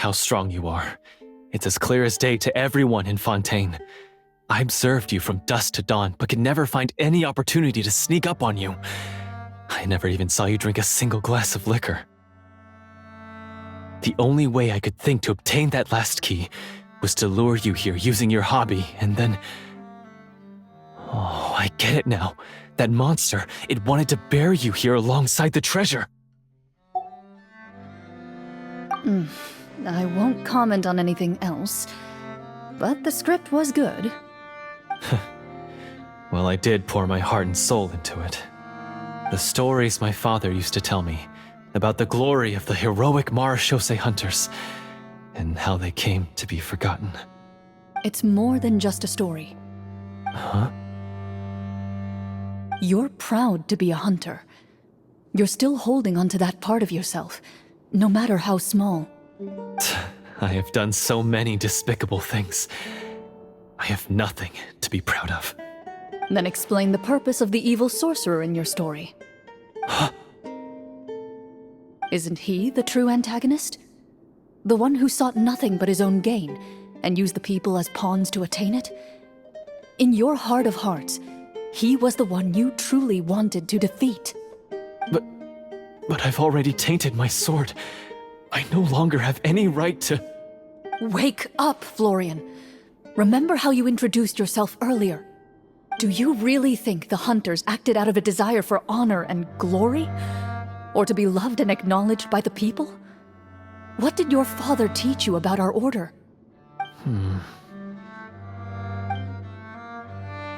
how strong you are. It's as clear as day to everyone in Fontaine. I observed you from dusk to dawn, but could never find any opportunity to sneak up on you. I never even saw you drink a single glass of liquor. The only way I could think to obtain that last key was to lure you here using your hobby, and then... Oh, I get it now. That monster, it wanted to bury you here alongside the treasure. I won't comment on anything else, but the script was good. Well, I did pour my heart and soul into it. The stories my father used to tell me about the glory of the heroic Marechaussee hunters and how they came to be forgotten. It's more than just a story. Huh? You're proud to be a hunter. You're still holding onto that part of yourself, no matter how small. I have done so many despicable things. I have nothing to be proud of. Then explain the purpose of the evil sorcerer in your story. Huh? Isn't he the true antagonist? The one who sought nothing but his own gain, and used the people as pawns to attain it? In your heart of hearts, he was the one you truly wanted to defeat. But I've already tainted my sword. I no longer have any right to... Wake up, Florian. Remember how you introduced yourself earlier. Do you really think the hunters acted out of a desire for honor and glory? Or to be loved and acknowledged by the people? What did your father teach you about our order?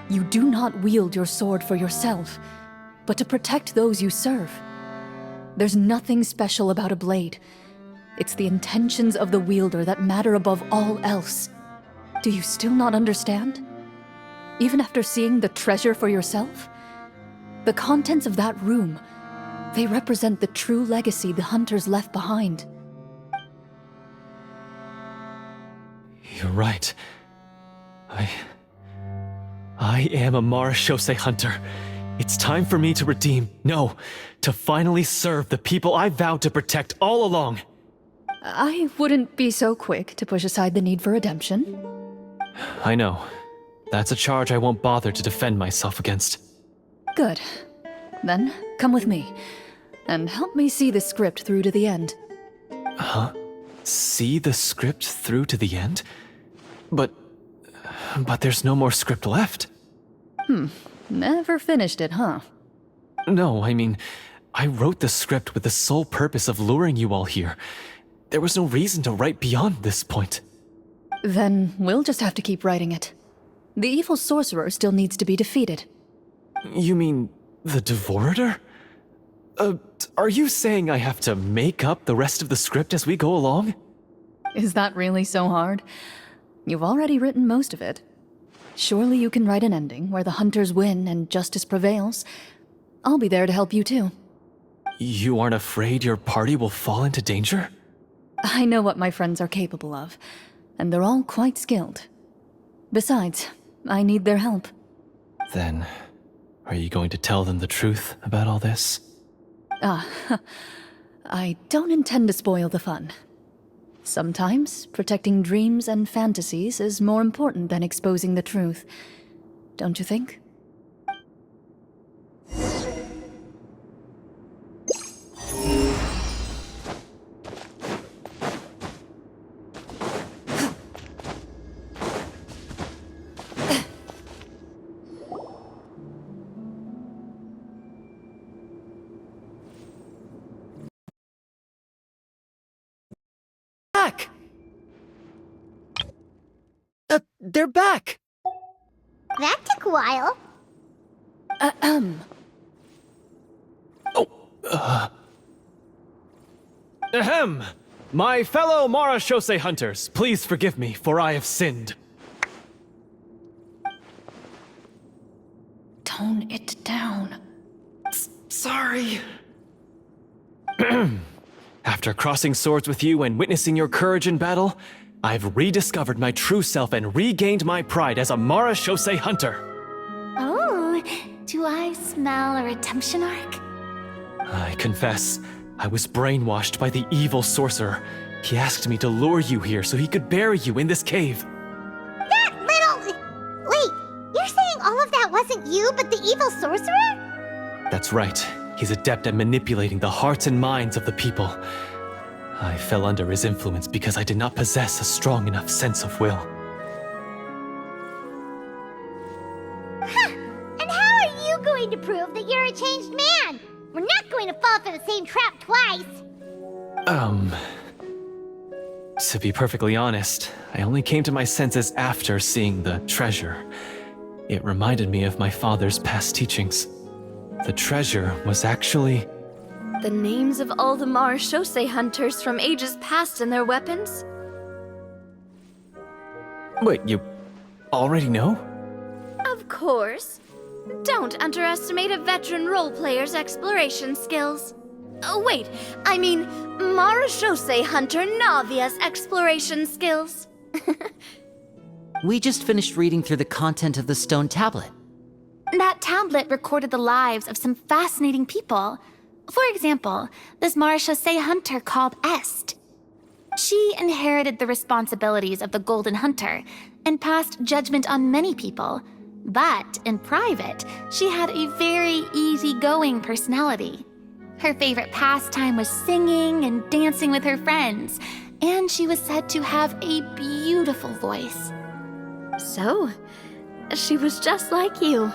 You do not wield your sword for yourself, but to protect those you serve. There's nothing special about a blade. It's the intentions of the wielder that matter above all else. Do you still not understand? Even after seeing the treasure for yourself? The contents of that room, they represent the true legacy the hunters left behind. You're right. I am a Marechaussee hunter. It's time for me to redeem, no, to finally serve the people I vowed to protect all along. I wouldn't be so quick to push aside the need for redemption. I know. That's a charge I won't bother to defend myself against. Good. Then, come with me, and help me see the script through to the end. Huh? See the script through to the end? But there's no more script left. Never finished it, huh? No, I mean, I wrote the script with the sole purpose of luring you all here. There was no reason to write beyond this point. Then we'll just have to keep writing it. The evil sorcerer still needs to be defeated. You mean the Devorator? Are you saying I have to make up the rest of the script as we go along? Is that really so hard? You've already written most of it. Surely you can write an ending where the hunters win and justice prevails. I'll be there to help you too. You aren't afraid your party will fall into danger? I know what my friends are capable of, and they're all quite skilled. Besides, I need their help. Then, are you going to tell them the truth about all this? I don't intend to spoil the fun. Sometimes, protecting dreams and fantasies is more important than exposing the truth. Don't you think? Back! They're back! That took a while. Ahem! My fellow Marechaussee hunters, please forgive me, for I have sinned. Tone it down. Sorry. After crossing swords with you and witnessing your courage in battle, I've rediscovered my true self and regained my pride as a Marechaussee hunter. Oh, do I smell a redemption arc? I confess, I was brainwashed by the evil sorcerer, He asked me to lure you here so he could bury you in this cave. That little... Wait, you're saying all of that wasn't you, but the evil sorcerer? That's right. He's adept at manipulating the hearts and minds of the people. I fell under his influence because I did not possess a strong enough sense of will. And how are you going to prove that you're a changed man? We're not going to fall for the same trap twice. To be perfectly honest, I only came to my senses after seeing the treasure. It reminded me of my father's past teachings. The treasure was actually... The names of all the Marechaussee hunters from ages past and their weapons? Wait, you already know? Of course. Don't underestimate a veteran role-player's exploration skills. Oh, wait, I mean, Marechaussee hunter Navia's exploration skills. We just finished reading through the content of the stone tablet. That tablet recorded the lives of some fascinating people. For example, this Marechaussee hunter called Est. She inherited the responsibilities of the Golden Hunter and passed judgment on many people. But in private, she had a very easygoing personality. Her favorite pastime was singing and dancing with her friends, and she was said to have a beautiful voice. So, she was just like you.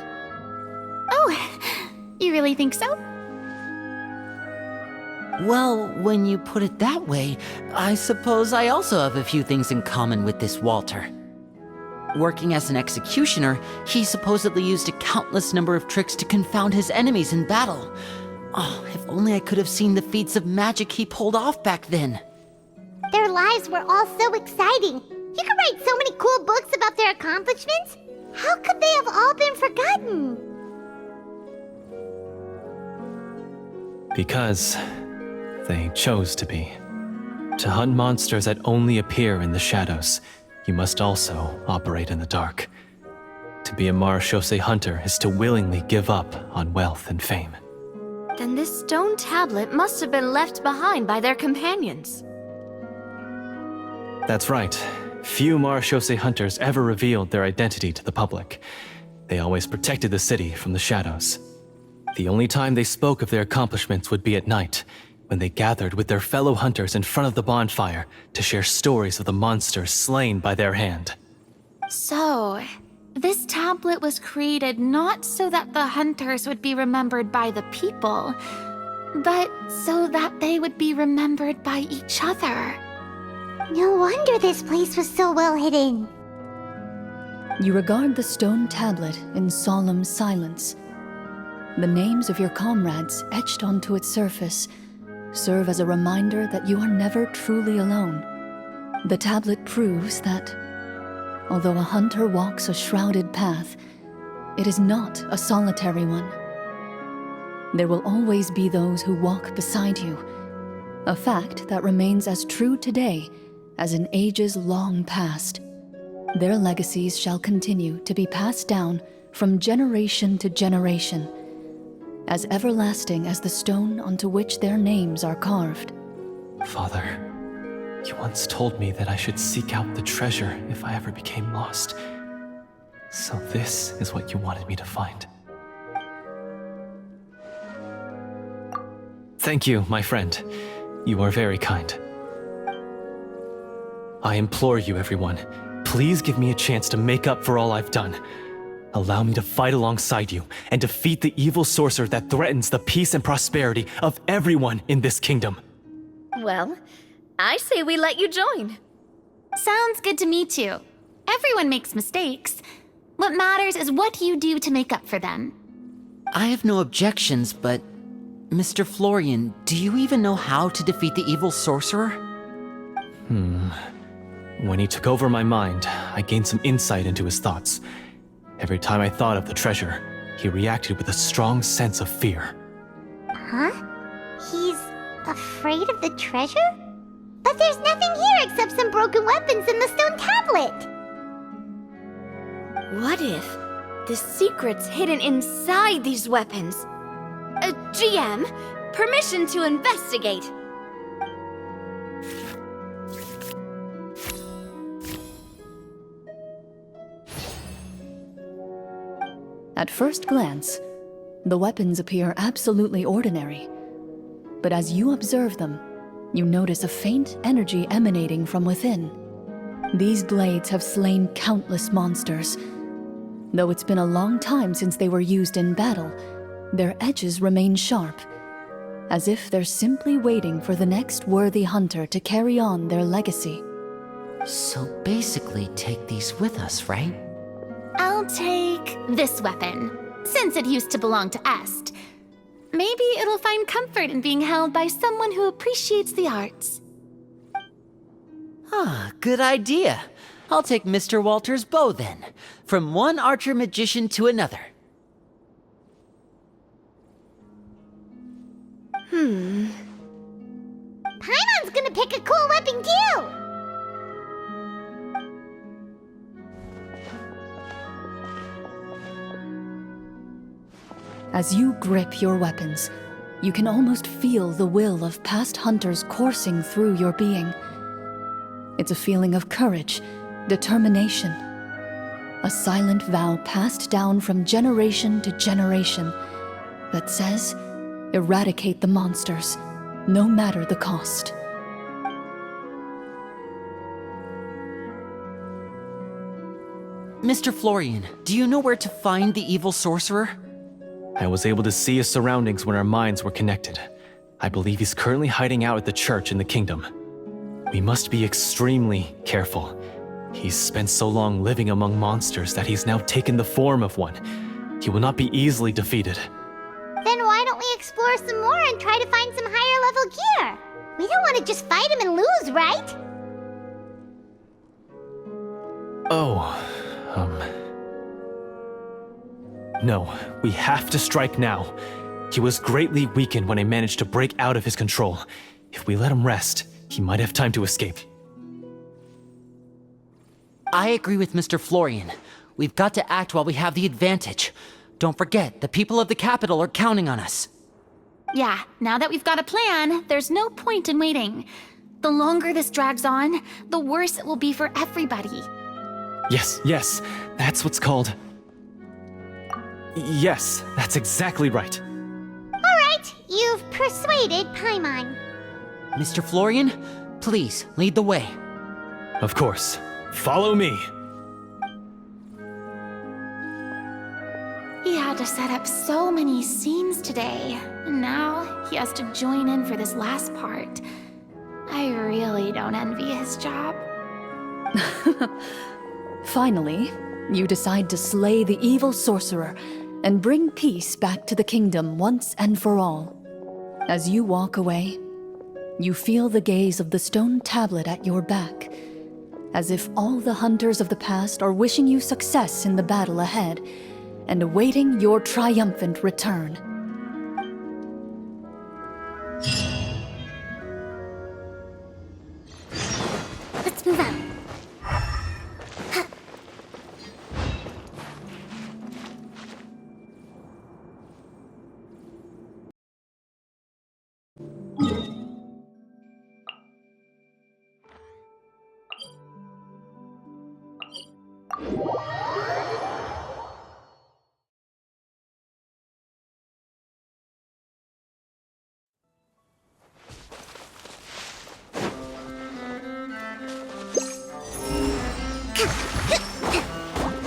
Oh, you really think so? Well, when you put it that way, I suppose I also have a few things in common with this Walter. Working as an executioner, he supposedly used a countless number of tricks to confound his enemies in battle. Oh, if only I could have seen the feats of magic he pulled off back then. Their lives were all so exciting. You could write so many cool books about their accomplishments. How could they have all been forgotten? Because they chose to be. To hunt monsters that only appear in the shadows, you must also operate in the dark. To be a Marechaussee hunter is to willingly give up on wealth and fame. Then this stone tablet must have been left behind by their companions. That's right. Few Marechaussee hunters ever revealed their identity to the public. They always protected the city from the shadows. The only time they spoke of their accomplishments would be at night, when they gathered with their fellow hunters in front of the bonfire to share stories of the monsters slain by their hand. So, this tablet was created not so that the hunters would be remembered by the people, but so that they would be remembered by each other. No wonder this place was so well hidden. You regard the stone tablet in solemn silence. The names of your comrades etched onto its surface serve as a reminder that you are never truly alone. The tablet proves that, although a hunter walks a shrouded path, it is not a solitary one. There will always be those who walk beside you, a fact that remains as true today as in ages long past. Their legacies shall continue to be passed down from generation to generation, as everlasting as the stone onto which their names are carved. Father, you once told me that I should seek out the treasure if I ever became lost. So this is what you wanted me to find. Thank you, my friend. You are very kind. I implore you, everyone, please give me a chance to make up for all I've done. Allow me to fight alongside you and defeat the evil sorcerer that threatens the peace and prosperity of everyone in this kingdom. Well, I say we let you join. Sounds good to me too. Everyone makes mistakes. What matters is what you do to make up for them. I have no objections, but... Mr. Florian, do you even know how to defeat the evil sorcerer? When he took over my mind, I gained some insight into his thoughts. Every time I thought of the treasure, he reacted with a strong sense of fear. Huh? He's afraid of the treasure? But there's nothing here except some broken weapons and the stone tablet. What if the secret's hidden inside these weapons? GM, permission to investigate. At first glance, the weapons appear absolutely ordinary. But as you observe them, you notice a faint energy emanating from within. These blades have slain countless monsters. Though it's been a long time since they were used in battle, their edges remain sharp, as if they're simply waiting for the next worthy hunter to carry on their legacy. So basically, take these with us, right? I'll take this weapon, since it used to belong to Est. Maybe it'll find comfort in being held by someone who appreciates the arts. Ah, good idea. I'll take Mr. Walter's bow then, from one archer magician to another. Paimon's gonna pick a cool weapon too! As you grip your weapons, you can almost feel the will of past hunters coursing through your being. It's a feeling of courage, determination, a silent vow passed down from generation to generation that says, eradicate the monsters, no matter the cost. Mr. Florian, do you know where to find the evil sorcerer? I was able to see his surroundings when our minds were connected. I believe he's currently hiding out at the church in the kingdom. We must be extremely careful. He's spent so long living among monsters that he's now taken the form of one. He will not be easily defeated. Then why don't we explore some more and try to find some higher level gear? We don't want to just fight him and lose, right? No, we have to strike now. He was greatly weakened when I managed to break out of his control. If we let him rest, he might have time to escape. I agree with Mr. Florian. We've got to act while we have the advantage. Don't forget, the people of the capital are counting on us. Yeah, now that we've got a plan, there's no point in waiting. The longer this drags on, the worse it will be for everybody. Yes, that's what's called... Yes, that's exactly right. Alright, you've persuaded Paimon. Mr. Florian, please, lead the way. Of course. Follow me. He had to set up so many scenes today, and now he has to join in for this last part. I really don't envy his job. Finally, you decide to slay the evil sorcerer and bring peace back to the kingdom once and for all. As you walk away, you feel the gaze of the stone tablet at your back, as if all the hunters of the past are wishing you success in the battle ahead and awaiting your triumphant return. Let's move out.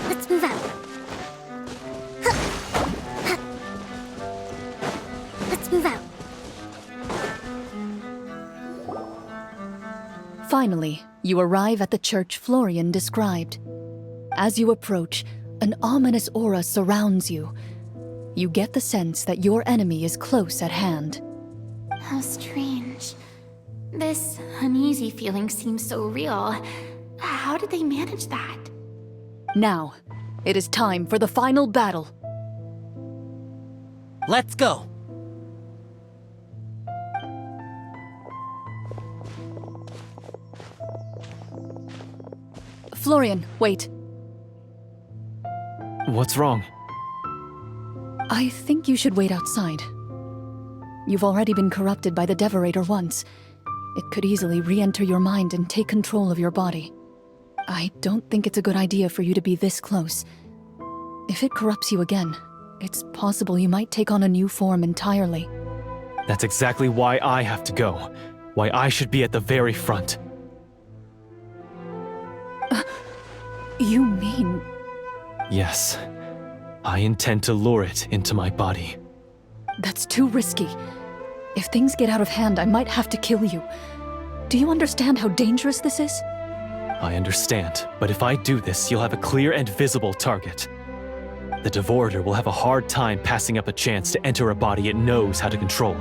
Let's move out. Let's move out. Finally, you arrive at the church Florian described. As you approach, an ominous aura surrounds you. You get the sense that your enemy is close at hand. How strange. This uneasy feeling seems so real. How did they manage that? Now, it is time for the final battle. Let's go! Florian, wait. What's wrong? I think you should wait outside. You've already been corrupted by the Devorator once. It could easily re-enter your mind and take control of your body. I don't think it's a good idea for you to be this close. If it corrupts you again, it's possible you might take on a new form entirely. That's exactly why I have to go. Why I should be at the very front. You mean... Yes. I intend to lure it into my body. That's too risky. If things get out of hand, I might have to kill you. Do you understand how dangerous this is? I understand, but if I do this, you'll have a clear and visible target. The Devorator will have a hard time passing up a chance to enter a body it knows how to control.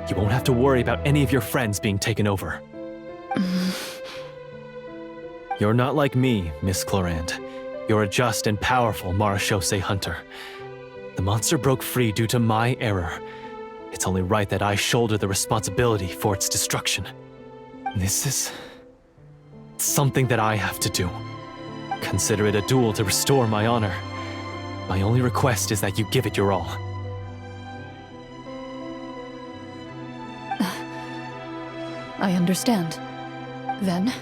You won't have to worry about any of your friends being taken over. You're not like me, Miss Clorinde. You're a just and powerful Marechaussee hunter. The monster broke free due to my error. It's only right that I shoulder the responsibility for its destruction. This is... something that I have to do. Consider it a duel to restore my honor. My only request is that you give it your all. I understand. Then,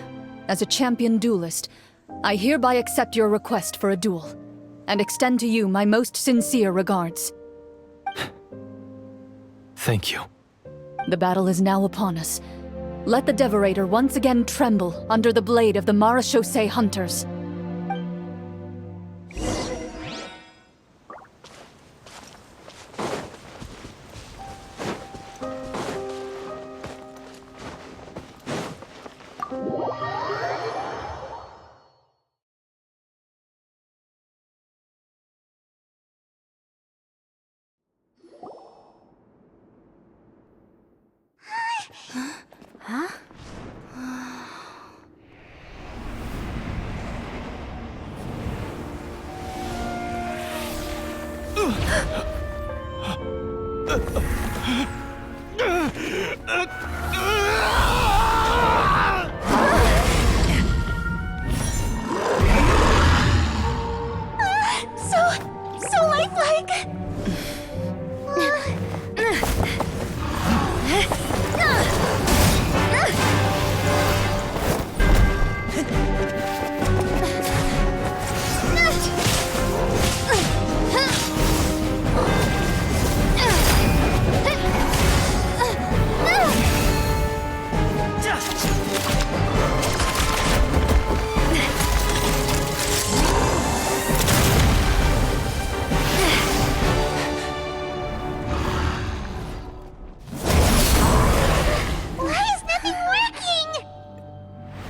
as a champion duelist, I hereby accept your request for a duel, and extend to you my most sincere regards. Thank you. The battle is now upon us. Let the Devorator once again tremble under the blade of the Marechaussee hunters. So lifelike!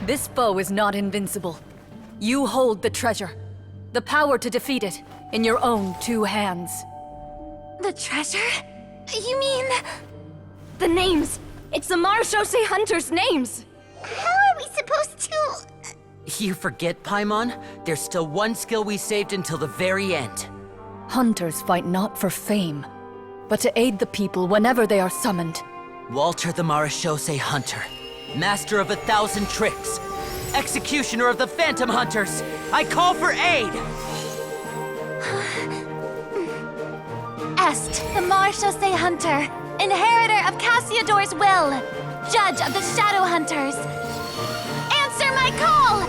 This foe is not invincible. You hold the treasure. The power to defeat it in your own two hands. The treasure? You mean... the names! It's the Marechaussee hunters' names! How are we supposed to... You forget, Paimon? There's still one skill we saved until the very end. Hunters fight not for fame, but to aid the people whenever they are summoned. Walter the Marechaussee Hunter, master of 1,000 tricks, executioner of the Phantom Hunters, I call for aid! Est, the Marechaussee hunter, inheritor of Cassiodor's will, judge of the Shadow Hunters. Answer my call!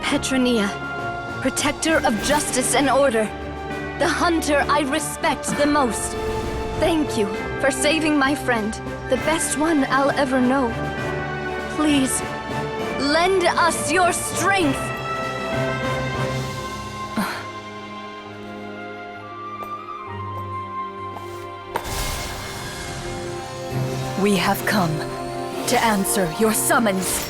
Petronia, protector of justice and order. The hunter I respect the most. Thank you for saving my friend, the best one I'll ever know. Please, lend us your strength! We have come to answer your summons.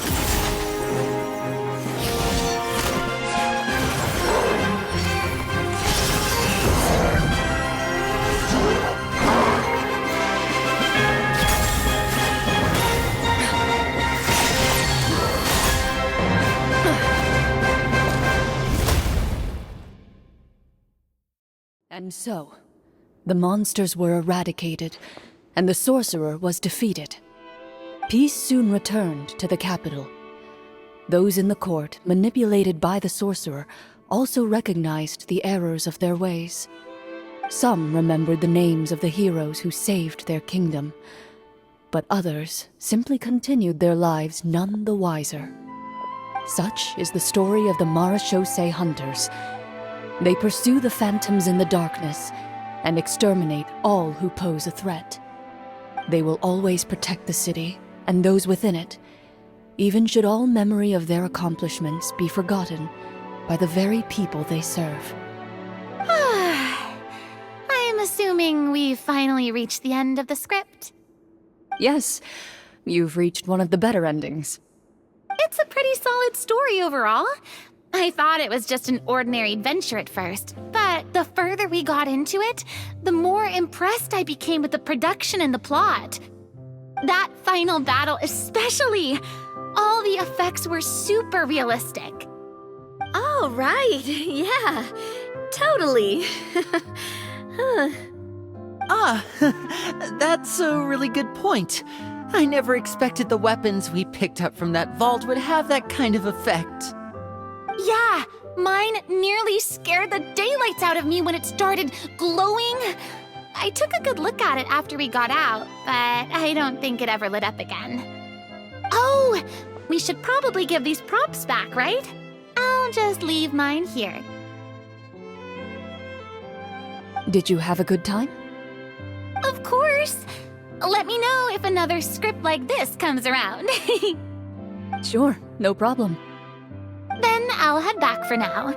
And so, the monsters were eradicated, and the sorcerer was defeated. Peace soon returned to the capital. Those in the court, manipulated by the sorcerer, also recognized the errors of their ways. Some remembered the names of the heroes who saved their kingdom, but others simply continued their lives none the wiser. Such is the story of the Marechaussee Hunters. They pursue the phantoms in the darkness and exterminate all who pose a threat. They will always protect the city and those within it, even should all memory of their accomplishments be forgotten by the very people they serve. I'm assuming we've finally reached the end of the script. Yes, you've reached one of the better endings. It's a pretty solid story overall. I thought it was just an ordinary adventure at first, but the further we got into it, the more impressed I became with the production and the plot. That final battle especially. All the effects were super realistic. Oh, right. Yeah, totally. That's a really good point. I never expected the weapons we picked up from that vault would have that kind of effect. Yeah, mine nearly scared the daylights out of me when it started glowing. I took a good look at it after we got out, but I don't think it ever lit up again. Oh, we should probably give these props back, right? I'll just leave mine here. Did you have a good time? Of course. Let me know if another script like this comes around. Sure, no problem. Then I'll head back for now.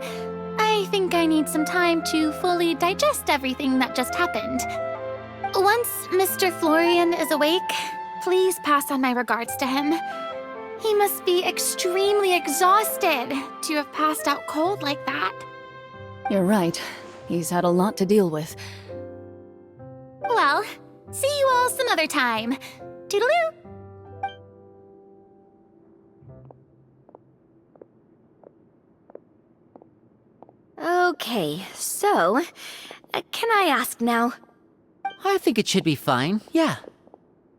I think I need some time to fully digest everything that just happened. Once Mr. Florian is awake, please pass on my regards to him. He must be extremely exhausted to have passed out cold like that. You're right. He's had a lot to deal with. Well, see you all some other time. Toodaloo! Okay, so, can I ask now? I think it should be fine, yeah.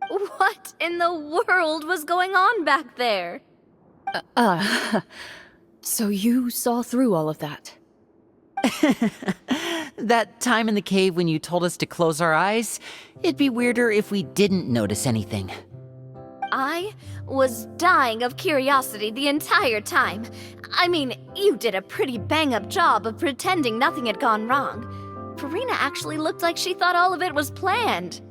What in the world was going on back there? So you saw through all of that? That time in the cave when you told us to close our eyes, it'd be weirder if we didn't notice anything. I was dying of curiosity the entire time. I mean, you did a pretty bang-up job of pretending nothing had gone wrong. Farina actually looked like she thought all of it was planned.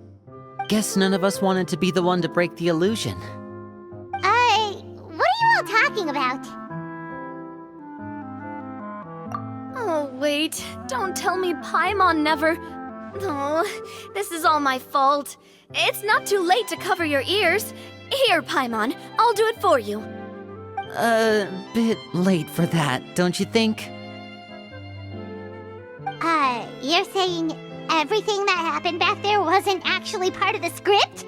Guess none of us wanted to be the one to break the illusion. What are you all talking about? Oh, wait. Don't tell me Paimon never... Oh, this is all my fault. It's not too late to cover your ears. Here, Paimon, I'll do it for you. Bit late for that, don't you think? You're saying everything that happened back there wasn't actually part of the script?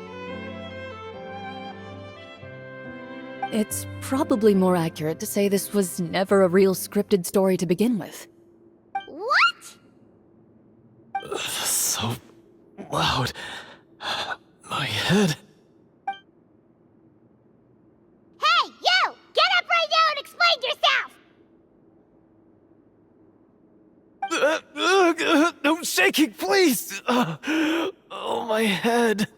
It's probably more accurate to say this was never a real scripted story to begin with. What? So loud. My head. Hey, you! Get up right now and explain yourself! No shaking, please! Oh, my head.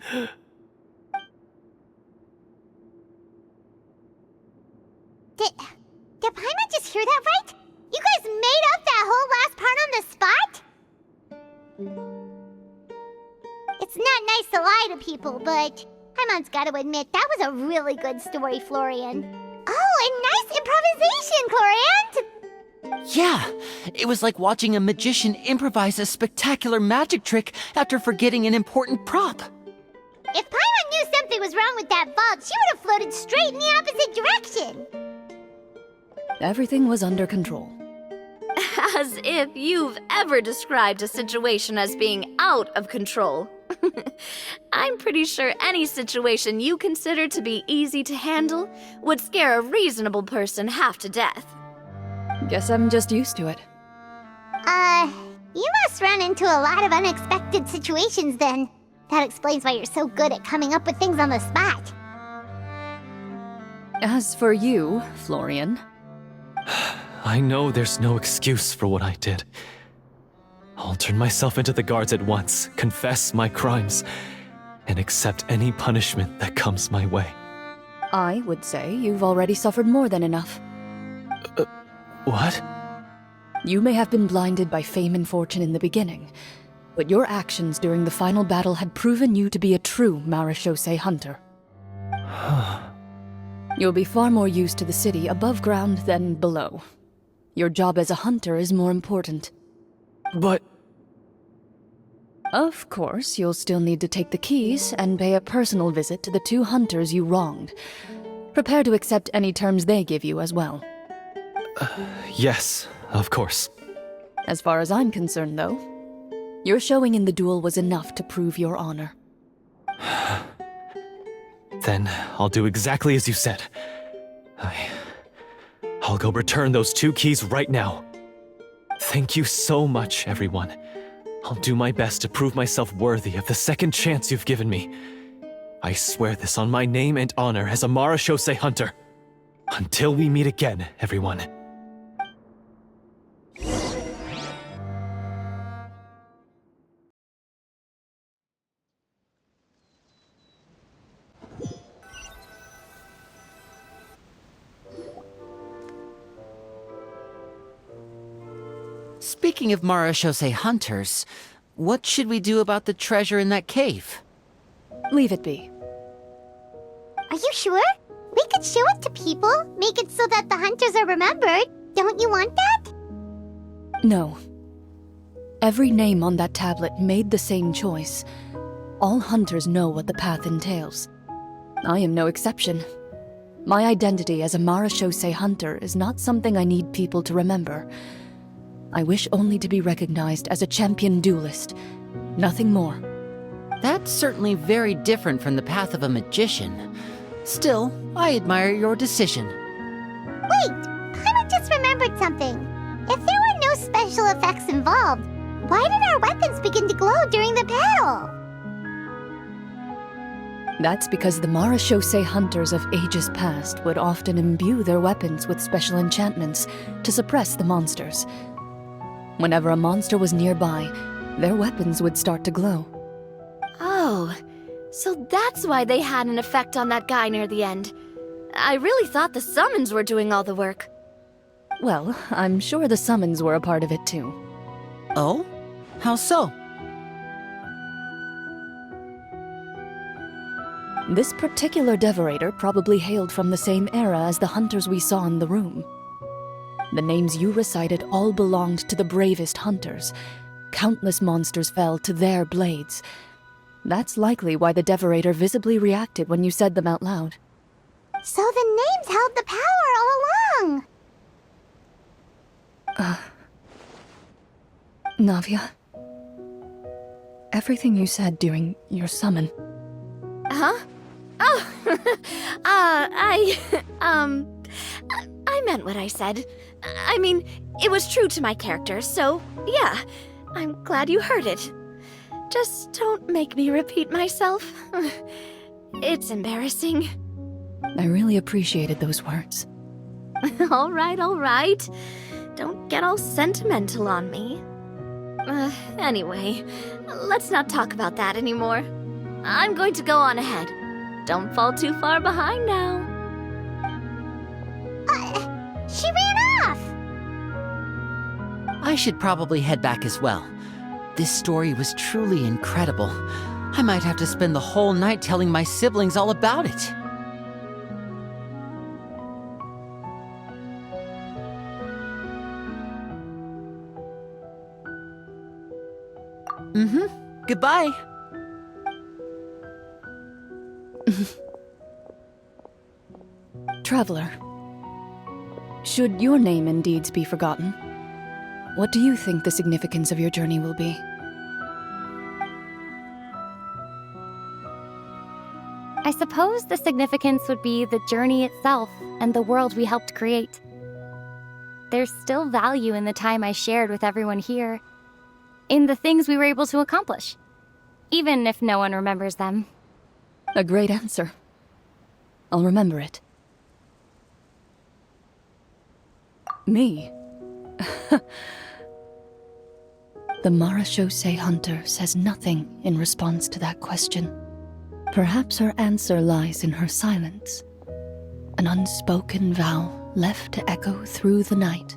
Did Paimon just hear that right? You guys made up that whole last part on the spot? It's not nice to lie to people, but Paimon's gotta admit, that was a really good story, Florian. Oh, and nice improvisation, Clorinde! Yeah, it was like watching a magician improvise a spectacular magic trick after forgetting an important prop. If Paimon knew something was wrong with that vault, she would have floated straight in the opposite direction. Everything was under control. As if you've ever described a situation as being out of control. I'm pretty sure any situation you consider to be easy to handle would scare a reasonable person half to death. Guess I'm just used to it. You must run into a lot of unexpected situations then. That explains why you're so good at coming up with things on the spot. As for you, Florian, I know there's no excuse for what I did. I'll turn myself into the guards at once, confess my crimes, and accept any punishment that comes my way. I would say you've already suffered more than enough. What? You may have been blinded by fame and fortune in the beginning, but your actions during the final battle had proven you to be a true marechaussee hunter. You'll be far more used to the city above ground than below. Your job as a hunter is more important. But... Of course, you'll still need to take the keys and pay a personal visit to the 2 hunters you wronged. Prepare to accept any terms they give you as well. Yes, of course. As far as I'm concerned, though, your showing in the duel was enough to prove your honor. Then I'll do exactly as you said. I'll go return those 2 keys right now. Thank you so much, everyone. I'll do my best to prove myself worthy of the second chance you've given me. I swear this on my name and honor as a marechaussee hunter. Until we meet again, everyone. Speaking of marechaussee hunters, what should we do about the treasure in that cave? Leave it be. Are you sure? We could show it to people, make it so that the hunters are remembered. Don't you want that? No. Every name on that tablet made the same choice. All hunters know what the path entails. I am no exception. My identity as a marechaussee hunter is not something I need people to remember. I wish only to be recognized as a champion duelist. Nothing more. That's certainly very different from the path of a magician. Still, I admire your decision. Wait! I just remembered something. If there were no special effects involved, why did our weapons begin to glow during the battle? That's because the marechaussee hunters of ages past would often imbue their weapons with special enchantments to suppress the monsters. Whenever a monster was nearby, their weapons would start to glow. Oh, so that's why they had an effect on that guy near the end. I really thought the summons were doing all the work. Well, I'm sure the summons were a part of it too. Oh? How so? This particular devorator probably hailed from the same era as the hunters we saw in the room. The names you recited all belonged to the bravest hunters. Countless monsters fell to their blades. That's likely why the devorator visibly reacted when you said them out loud. So the names held the power all along! Navia, everything you said during your summon. Huh? Oh, I meant what I said. I mean, it was true to my character, so yeah, I'm glad you heard it. Just don't make me repeat myself. It's embarrassing. I really appreciated those words. All right. Don't get all sentimental on me. Anyway, let's not talk about that anymore. I'm going to go on ahead. Don't fall too far behind now. She ran off! I should probably head back as well. This story was truly incredible. I might have to spend the whole night telling my siblings all about it. Goodbye. Traveler, should your name and deeds be forgotten, what do you think the significance of your journey will be? I suppose the significance would be the journey itself and the world we helped create. There's still value in the time I shared with everyone here, in the things we were able to accomplish, even if no one remembers them. A great answer. I'll remember it. Me? The marechaussee hunter says nothing in response to that question. Perhaps her answer lies in her silence. An unspoken vow left to echo through the night.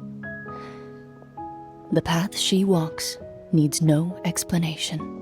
The path she walks needs no explanation.